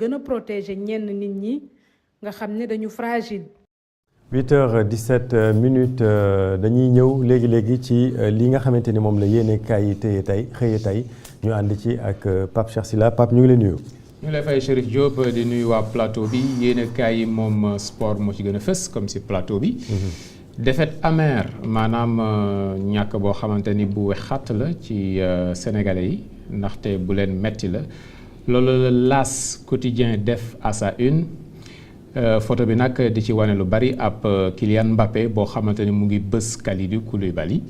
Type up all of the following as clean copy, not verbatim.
gën a protéger ñenn nit ñi nga xam ne dañu fragile. 8h17 dañuy ñëw léegi ci li nga xamante ni moom la yéenekaay yi téye tey xëye tey ñu ànd ci ak Pape Cheikh Sylla. Pape ñu ngi lay nuyu. ñu ngi lay fay Chérif Diop di nuyu waa plateau bi yéenekaay yi moom sport moo ci gën a fës comme si plateau bi. Défaite amère maanaam ñàkk boo xamante ni bu wexaat la ci sénégalais yi ndaxte bu leen metti la loolu la L'As quotidien def à sa une. Photo bi nag di ci wane lu bari ab Kylian Mbappé boo xamante ni mu ngi bës Kalidou Koulibaly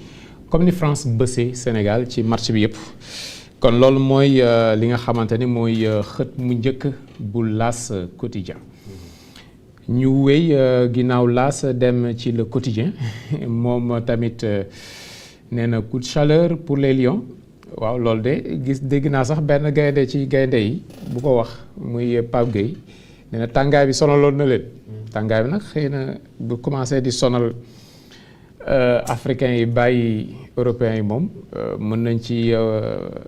comme ni France bësee Sénégal ci match bi yëpp. kon loolu mooy li nga xamante ni mooy xët mu njëkk bu L'As quotidien ñu wéy ginnaaw L'As dem ci le quotidien moom tamit nee na coup de chaleur pour les Lions waaw loolu de dégg naa sax benn gaynde ci gaynde yi bu ko wax muy Pape Gueye. nee na tàngaay bi sonaloon na leen. tàngaay bi nag xëy na bu commencé di sonal africains yi bàyyi européens yi moom mën nañ ci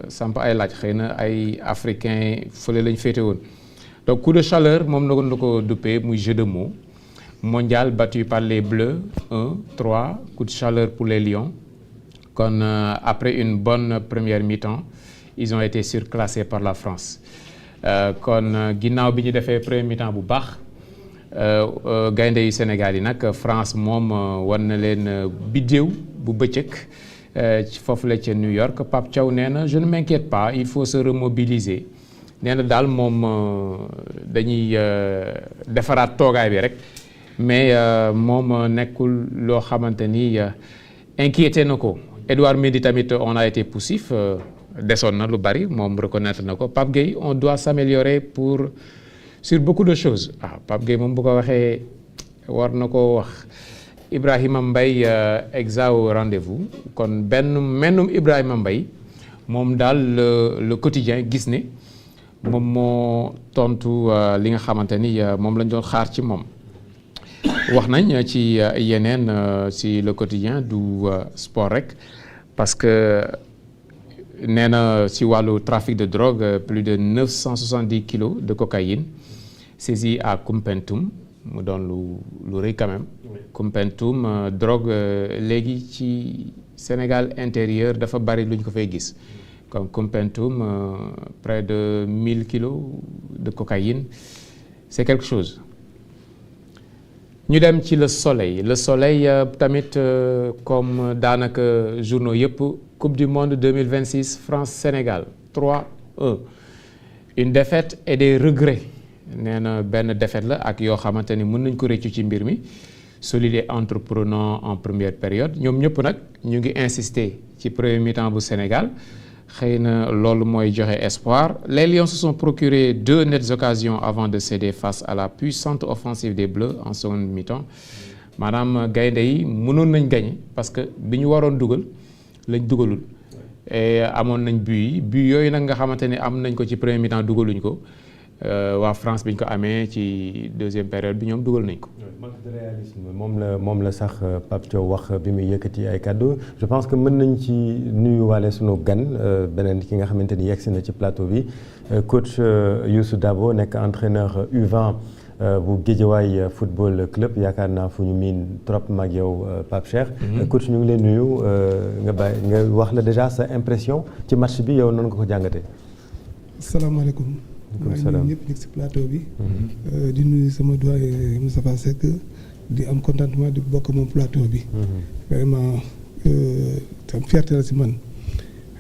samp ay laaj xëy na ay africains fële lañ féete woon. donc coup de chaleur moom na ko duppee muy jeu de mots mondial battu par les Bleus 1-3 coup de chaleur pour les Lions. kon après une bonne première mi-temps ils ont été surclassés par la France. kon ginnaaw bi ñu defee premier mi-temps bu baax gaynde yu Sénégal yi nag France moom wan na leen biddéew bu bëccëg ci foofu la ca New York. Pape Thiaw nee na je ne m'inquiète pas il faut se remobiliser nee na daal moom dañuy defaraat toogaay bi rek mais moom nekkul loo xamante ni inquiété na ko. Edouard Mendy tamit on a été poussif. desoon na lu bari moom reconnaître na ko. Pape Gueye on doit s'améliorer sur beaucoup de choses Pape Gueye moom bu ko waxee war na ko wax. Ibrahima Mbaye exao rendez-vous kon mennum Ibrahima Mbaye moom daal le quotidien gis ne moom moo tontu li nga xamante ni moom lañ doon xaar ci moom. wax nañ ci yeneen ci le quotidien du sport rek parce que nee na ci wàllu trafic de drogue plus de 970 kilos de cocaïne saisie à Koumpentoum mu doon lu rëy quand même. Koumpentoum drogue léegi ci Sénégal intérieur dafa bari lu ñu ko fay gis comme Koumpentoum près de 1000 kilos de cocaïne c'est quelque chose. ñu dem ci le soleil tamit comme daanaka journaux yëpp coupe du monde 2026 France Sénégal 3-1 une défaite et des regrets nee na benn défaite la ak yoo xamante ni mën nañ ko réccu ci mbir mi solide et entreprenant en première période ñoom ñëpp nag ñu ngi insister ci premier mi-temps bu Sénégal xëy na loolu mooy joxe espoir. Les Lions se sont procuré 2 nettes occasions avant de céder face à la puissante offensive des Bleus en seconde mi-temps maanaam gaynde yi mënoon nañ gagner parce que bi ñu waroon dugal lañ dugalul et amoon nañ but yooyu nag nga xamante ne am nañ ko ci premier mi-temps dugaluñ ko waa France bi ñu ko amee ci deuxième période bi ñoom dugal nañ ko. manque de réalisme moom la sax Pape Thiaw wax bi muy yëkkati ay kàddu je pense que mën nañ ci nuyuwaale sunu gan beneen ki nga xamante ni yegsi na ci plateau bi coach Youssou Dabo nekk entraîneur U20 bu Guédiawaye football club yaakaar naa fu ñu miin trop mag yow Pape Cheikh. coach ñu ngi leen nuyu nga wax la déjà sa impression ci match bi yow noonu nga ko jàngatee. salaamaaleykum. maa ngi nuyu ñëpp nekk ci plateau bi. di nuyu sama doyen Moustapha Seck di am contentement di bokk moom plateau bi. vraiment tam fierté la ci man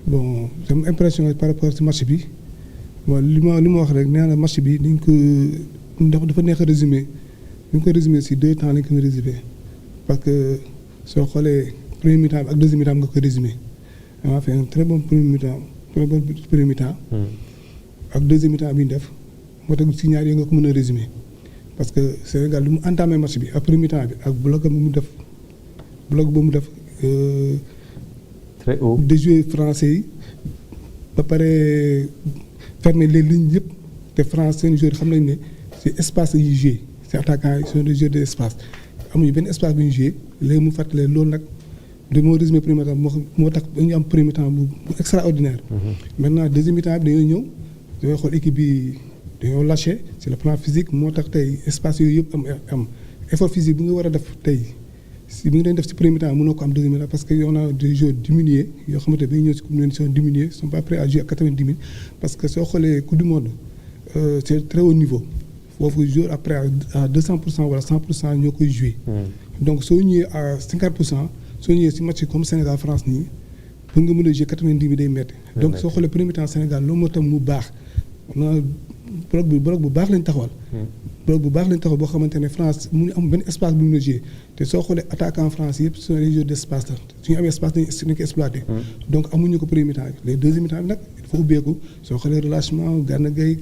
bon sama impression par rapport ci match bi bon li ma wax rek nee na match bi dañ ko dafa neex a résumé ñu ko résumé ci 2 temps lañ ko résumé parce que soo xoolee premier mi-temps ak deuxième mi-temps nga ko résumé on a fait un très bon premier mi-temps. ak deuxième mi-temps bi ñu def moo tax si ñaar yi nga ko mën a résumer parce que Sénégal lu mu entamé match bi ak premier mi-temps bi ak bloc ba mu def très haut déjouer français yi ba pare fermer les lignes yëpp te France seen joueurs xam nañ ne c'est espace yi joué c'est attaquant yi sont des joueurs de espace amuñu benn espace bu ñu joué léegi mu fàttalee loolu nag de moo résumé premier mi-temps moo tax dañu am premier mi-temps bu extraordinaire. Maintenant deuxième mi-temps bi dañoo ñëw. dangay xool équipe bi dañoo lâché sur le plan physique moo tax tey espace yooyu yëpp am effort physique bi nga war a def tey si bi nga doon def si premier temps mënoo ko am deuxième temps parce que yow naa des joueurs diminués yoo xamante ne dañuy ñëw si compétition diminués sont pas prêts à jouer à 90 minutes parce que soo xoolee coupe du monde c'est très haut niveau foofu joueur après à 200% wala 100% ñoo koy joué. donc soo ñëwee à 50% soo ñëwee si match comme Sénégal France nii pour nga mën a jouer 90 minutes day métti. donc soo xoolee premier temps Sénégal loolu moo tax mu baax bloc bu baax lañ taxawal. bloc bu baax lañ taxawal boo xamante ne France mu ngi am benn espace bu mu la joué te soo xoolee attaquant France yëpp ce sont des joueurs d' espace la suñu amee espace dañu ko exploité. donc amuñu ko premier temps bi les deuxième temps bi nag il faut ubbeeku soo xoolee relâchement Gana Gueye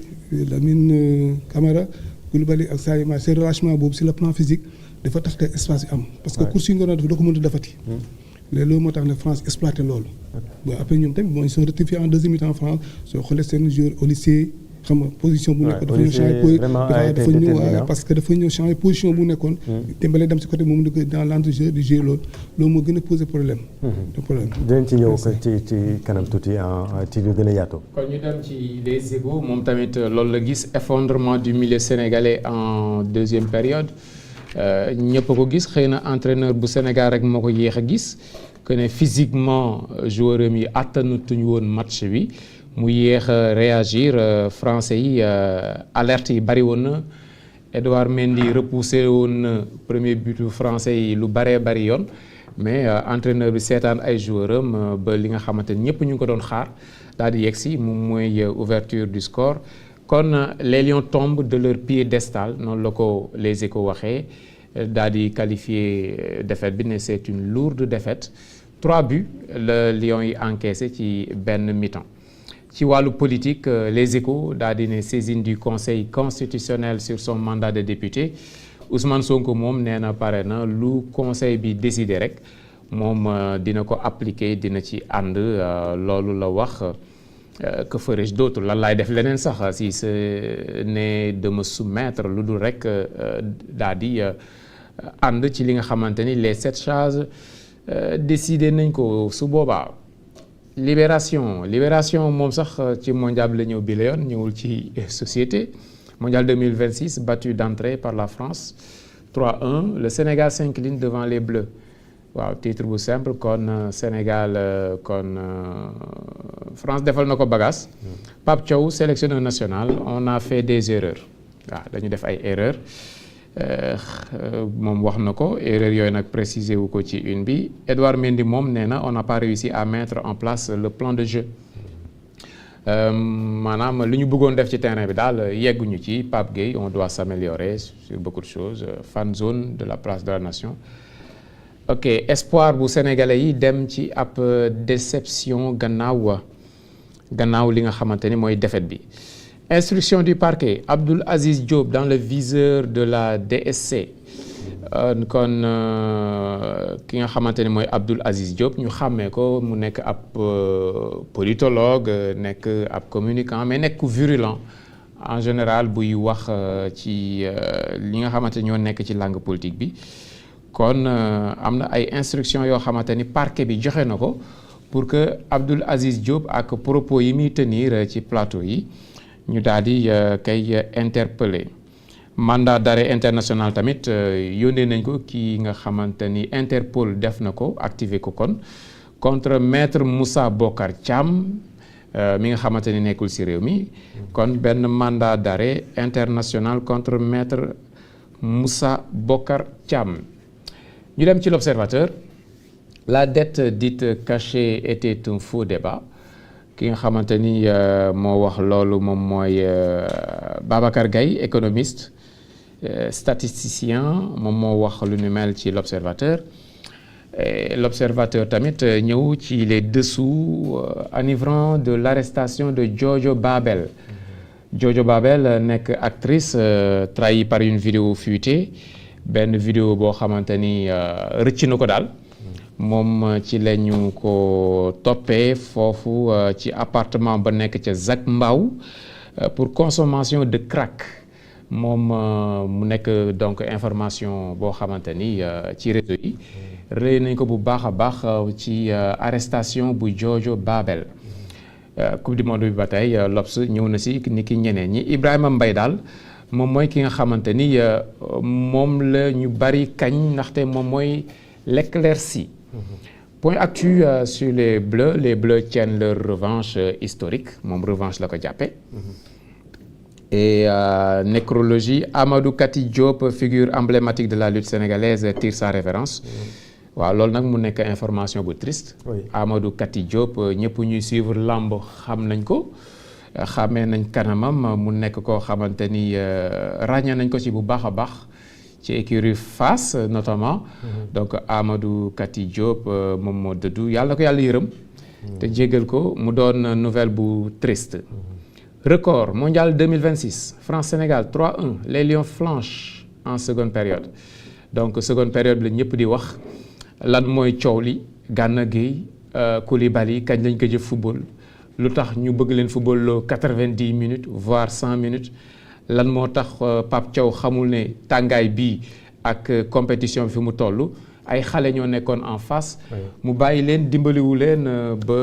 Lamine Camara Koulibaly ak Sadio Mané seen relâchement boobu sur le plan physique dafa tax te espace bi am. parce que course yi nga doon def doo ko mën a defati. léegi loolu moo tax ne France exploité loolu. bon après ñoom tamit bon ils sont rectifiés en deuxième mi-temps France soo xoolee seen joueur au lycée xam nga position bu nekkoon dafa ñëw changer dafa ñëw parce que dafa ñëw changer position bu nekkoon. Dembélé dem si côté moom dans l'entrejeu di jouer loolu moo gën a poser problème. dinañ ci ñëw ci kanam tuuti ci lu gën a yaatu. kon ñu dem ci les Égos moom tamit loolu la gis effondrement du milieu sénégalais en deuxième période. ñëpp ko gis xëy na entraîneur bu Sénégal rek moo ko yéex a gis que ne physiquement joueur am yi attanatuñu woon match bi mu yéex a réagir français yi alerte yi bari woon na Edouard Mendy repoussé woon na premier but français yi lu baree bari yoon mais entraîneur bi seetaan ay joueur am ba li nga xamante ni ñëpp ñu ngi ko doon xaar daal di yegsi moom mooy ouverture du score. kon les Lions tombent de leur piédestal noonu la ko les Échos waxee daal di qualifier défaite bi ne c'est une lourde défaite 3 buts la Lions yi encaissé ci benn mi-temps. ci wàllu politique les Échos daal di ne saisine du conseil constitutionnel sur son mandat de député Ousmane Sonko moom nee na pare na lu conseil bi décidé rek moom dina ko appliquer dina ci ànd loolu la wax. Que ferais-je d'autre lan laay def leneen sax si ce n'est de me soumettre lu dul rek daal di ànd ci li nga xamante ni les 7 charges décidé nañ ko su boobaa. Libération moom sax ci mondial la ñëw bi la yoon ñëwul ci société mondial 2026 battu d'entrée par la France 3-1 le Sénégal s'incline devant les Bleus. waaw titre bu simple kon Sénégal kon France defal na ko bagage Pape Thiaw sélectionneur national on a fait des erreurs waaw dañu def ay erreurs moom wax na ko erreurs yooyu nag préciser wu ko ci une bi Edouard Mendy moom nee na on n'a pas réussi à mettre en place le plan de jeu maanaam li ñu bëggoon def ci terrain bi daal yegguñu ci Pape Gueye on doit s'améliorer sur beaucoup de choses fan zone de la place de la nation. ok espoir bu sénégalais yi dem ci ab déception gannaaw li nga xamante ni mooy défaite bi instruction du parquet Abdoul Aziz Diop dans le viseur de la DSC kon ki nga xamante ni mooy Abdoul Aziz Diop ñu xàmmee ko mu nekk ab politologue nekk ab communicant mais nekk virulent en général buy wax ci li nga xamante ñoo nekk ci langue politique bi kon am na ay instructions yoo xamante ni parquet bi joxe na ko pour que Abdoul Aziz Diop ak propos yi muy tenir ci plateau yi ñu daal di kay interpeller mandat d'arrêt international tamit yónnee nañ ko ki nga xamante ni Interpol def na ko activé ko kon contre maître Moussa Bokar Thiam mi nga xamante ni nekkul ci réew mi kon benn mandat d'arrêt international contre maître Moussa Bokar Thiam. ñu dem ci l'Observateur la dette dite cachée était un faux débat ki nga xamante ni moo wax loolu moom mooy Babacar Gaye économiste statisticien moom moo wax lu nu mel ci l'Observateur l'Observateur tamit ñëw ci les dessous enivrants de l'arrestation de Jojo Babel nekk actrice trahie par une vidéo fuitée benn vidéo boo xamante ni rëcc na ko daal moom ci la ñu ko toppee foofu ci appartement ba nekk ca Zac Mbao pour consommation de crack moom mu nekk donc information boo xamante ni ci réseau yi relayé nañ ko bu baax a baax ci arrestation bu Jojo Babel coupe du monde bi ba tey L'Obs ñëw na si ni ki ñeneen ñi Ibrahima Mbaye daal moom mooy ki nga xamante ni moom la ñu bari kañ ndaxte moom mooy l'éclairci. Point actu sur les Bleus tiennent leur revanche historique moom revanche la ko jàppe et nécrologie Amadou Kati Diop figure emblématique de la lutte sénégalaise tire sa révérence. waaw loolu nag mu nekk information bu triste. Amadou Kati Diop ñëpp ñuy suivre lamb xam nañ ko xamee nañ kanamam mu nekk koo xamante ni ràññee nañ ko ci bu baax a baax ci écurie Fass notamment. donc Amadou Kati Diop moom moo dëddu yàlla ko yàlla yërëm. te jéggal ko mu doon nouvelle bu triste. record mondial 2026 France-Sénégal 3-1 les Lions flanchent en seconde période donc seconde période bi la ñëpp di wax. lan mooy coow li Gana Gueye Koulibaly kañ lañ gëj a football lu tax ñu bëgg leen football loo 90 minutes voire 100 minutes lan moo tax Pape Thiaw xamul ne tàngaay bii ak compétition bi fi mu toll ay xale ñoo nekkoon en face. mu bàyyi leen dimbaliwu leen ba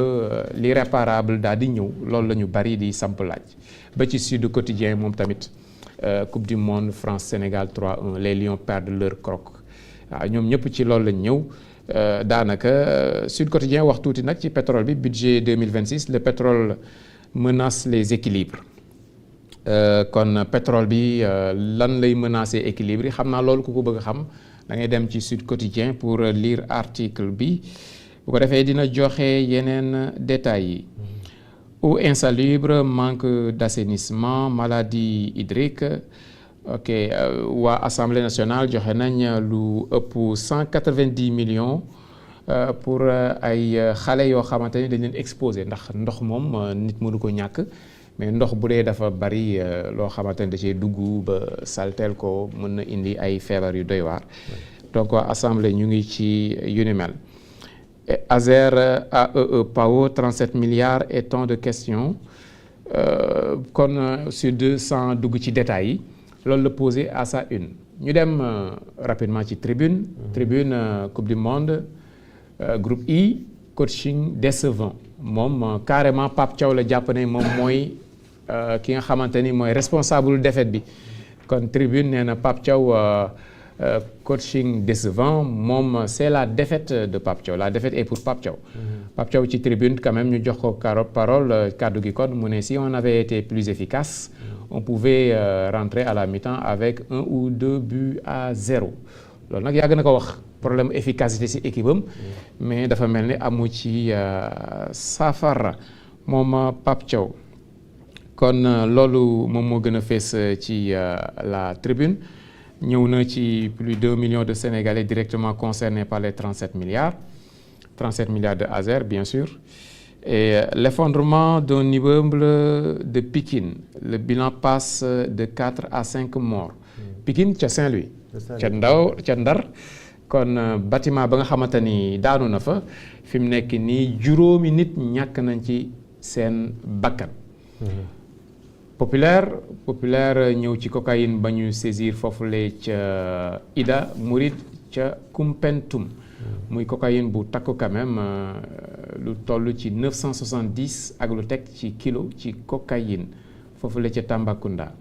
l'irréparable daal di ñëw loolu la ñu bari di samp laaj ba ci Sud Quotidien moom tamit Coupe du Monde France-Sénégal 3-1 les Lions perdent leur croc waaw ñoom ñëpp ci loolu lañ ñëw. daanaka Sud Quotidien wax tuuti nag ci pétrole bi budget 2026 le pétrole menace les équilibres kon pétrole bi lan lay menacer équilibre yi xam naa loolu ku ko bëgg a xam da ngay dem ci Sud Quotidien pour lire article bi bu ko defee dina joxe yeneen détails yi. eau insalubre manque d'assainissement maladie hydrique. ok waa Assemblée nationale joxe nañ lu ëpp 190 millions pour ay xale yoo xamante ni dañ leen exposé ndax ndox moom nit mënu ko ñàkk mais ndox bu dee dafa bari loo xamante ni da cee dugg ba salteel ko mën na indi ay feebar yu doy waar. donc waa Assemblée ñu ngi ci yu ni mel. Azer AEE PAO 37 milliards et tant de questions kon sur 200 dugg ci détails yi. loolu la posé à sa une ñu dem rapidement ci tribune coupe du monde groupe I coaching décevant moom carrément Pape Thiaw la jàpp ne moom mooy ki nga xamante ni mooy responsable défaite bi kon tribune nee na Pape Thiaw coaching décevant moom c'est la défaite de Pape Thiaw la défaite est pour Pape Thiaw. Pape Thiaw ci tribune quand même ñu jox ko parole kàddu gi kon mu ne si on avait été plus efficace on pouvait rentrer à la mi-temps avec 1 ou 2 buts à 0 loolu nag yàgg na ko wax problème efficacité ci équipe am mais dafa mel ni amu ci saafara moom Pape Thiaw kon loolu moom moo gën a fees ci la tribune ñëw na ci plus de 2 millions de Sénégalais directement concernés par les 37 milliards de Azer bien sûr. Et l'effondrement d'un immeuble de Pikine le bilan passe de 4 à 5 morts. Pikine ca Saint-Louis. ca Ndar kon bâtiment ba nga xamante ni daanu na fa fi mu nekk nii juróomi nit ñàkk nañ ci seen bakkan. populaire ñëw ci cocaïne ba ñu saisir foofule ca Ida Mouride ca Koumpentoum. muy cocaïne bu takku quand même lu toll ci 970 ak lu teg ci kilo ci cocaïne foofu la ca Tambacounda.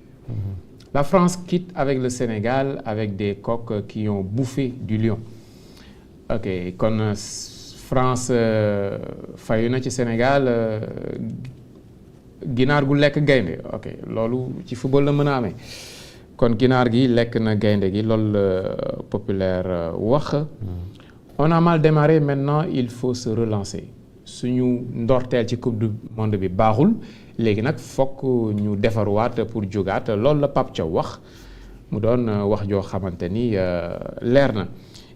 La France quitte avec le Sénégal avec des coqs qui ont bouffé du lion. ok kon France fayu na ci Sénégal ginaar gu lekk gaynde ok loolu ci football la mën a amee kon ginaar gi lekk na gaynde gi loolu populaire wax. On a mal démarré maintenant il faut se relancer suñu ndorteel ci coupe du monde bi baaxul léegi nag fokk ñu defaruwaat pour jógaat loolu la Pape Thiaw wax mu doon wax joo xamante ni leer na.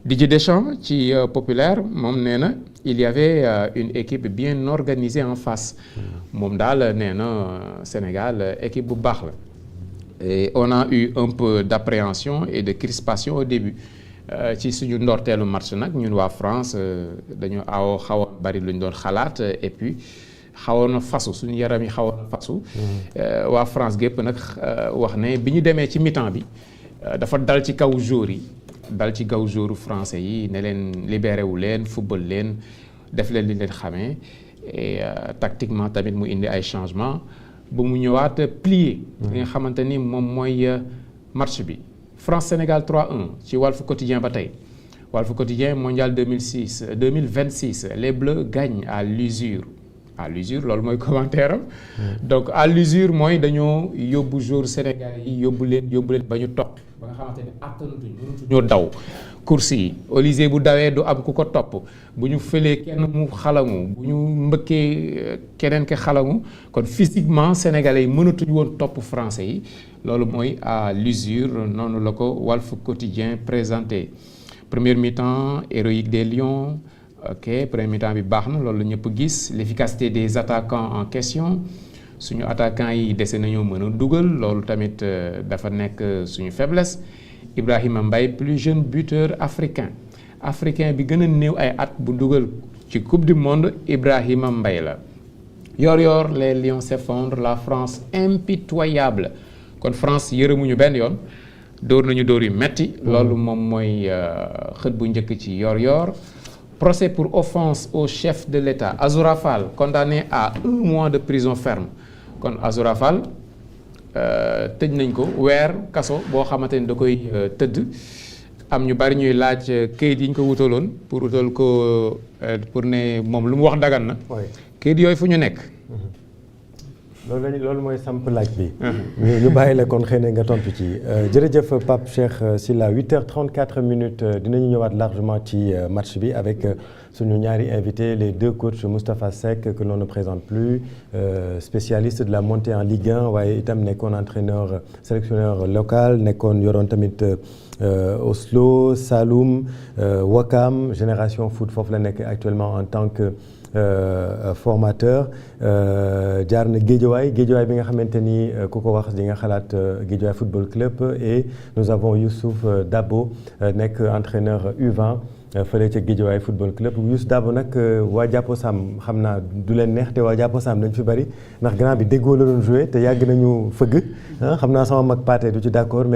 Didier Deschamps ci populaire moom nee na il y avait une équipe bien organisée en face moom daal nee na Sénégal équipe bu baax la et on a eu un peu d'appréhension et de crispation au début. ci suñu ndorteelu match nag ñun waa France dañu xaw a bari lu ñu doon xalaat et puis xawoon na fasu suñu yaram yi xawoon na fasu. waa France gépp nag wax ne bi ñu demee ci mi-temps bi dafa dal ci kaw joueurs yi dal ci kaw joueurs français yi ne leen libéré wu leen football leen def leen li leen xamee et tactiquement tamit mu indi ay changements ba mu ñëwaat plié. li nga xamante ni moom mooy match bi. France Sénégal 3-1 ci Walf Quotidien ba tey Walf Quotidien mondial 2026 les Bleus gagnent à l'usure. À l'usure loolu mooy commentaire am. Donc à l'usure mooy dañoo yóbbu joueur Sénégal yi yóbbu leen ba ñu topp ba nga xamante ne attanatuñ mënatuñoo daw course yi Olysée bu dawee du am ku ko topp bu ñu fëlee kenn mu xalangu bu ñu mbëkkee keneen ke xalangu kon physiquement sénégalais yi mënatuñ woon topp français yi loolu mooy à l'usure noonu la ko Walf Quotidien présenté. Première mi-temps héroïque des Lions. Ok premier mi-temps bi baax na loolu la ñëpp gis l'efficacité des attaquants en question suñu attaquants yi dese nañoo mën a dugal loolu tamit dafa nekk suñu faiblesse. Ibrahima Mbaye plus jeune buteur africain bi gën a néew ay at bu dugal ci coupe du monde Ibrahima Mbaye la. yor les Lions s'effondrent la France impitoyable kon France yërëmuñu benn yoon dóor nañu dóor yu metti loolu moom mooy xët bu njëkk ci yor. Procès pour offense au chef de l'État Azoura Fall condamné à 1 mois de prison ferme kon Azoura Fall tëj nañ ko weer kaso boo xamante ni da koy tëdd am ñu bari ñuy laaj kayit yi ñu ko wutaloon pour wutal ko pour ne moom lu mu wax dagan na. kayit yooyu fu ñu nekk. loolu mooy samp laaj bi. ñu bàyyi la kon xëy na nga tontu ci jërëjëf Pape Cheikh Sylla 8h34 dinañu ñëwaat largement ci match bi avec suñu ñaari invités les deux coachs Moustapha Seck que l'on ne présente plus spécialiste de la montée en Ligue 1 waaye itam nekkoon entraîneur sélectionneur local nekkoon yoroon tamit Oslo Saloum Wakam Génération Foot foofu la nekk actuellement en tant que formateur jaar na Guédiawaye bi nga xamante ni ku ko wax di nga xalaat Guédiawaye Football Club et nous avons Youssouf Dabo nekk entraîneur U20 fële ca Guédiawaye Football Club Youssouf Dabo nag waa Jàppo Sam xam naa du leen neex te waa Jàppo Sam dañ fi bari ndax grand bi déggoo la doon joué te yàgg nañu fëgg xam naa sama mag Pathé du ci d'accord mais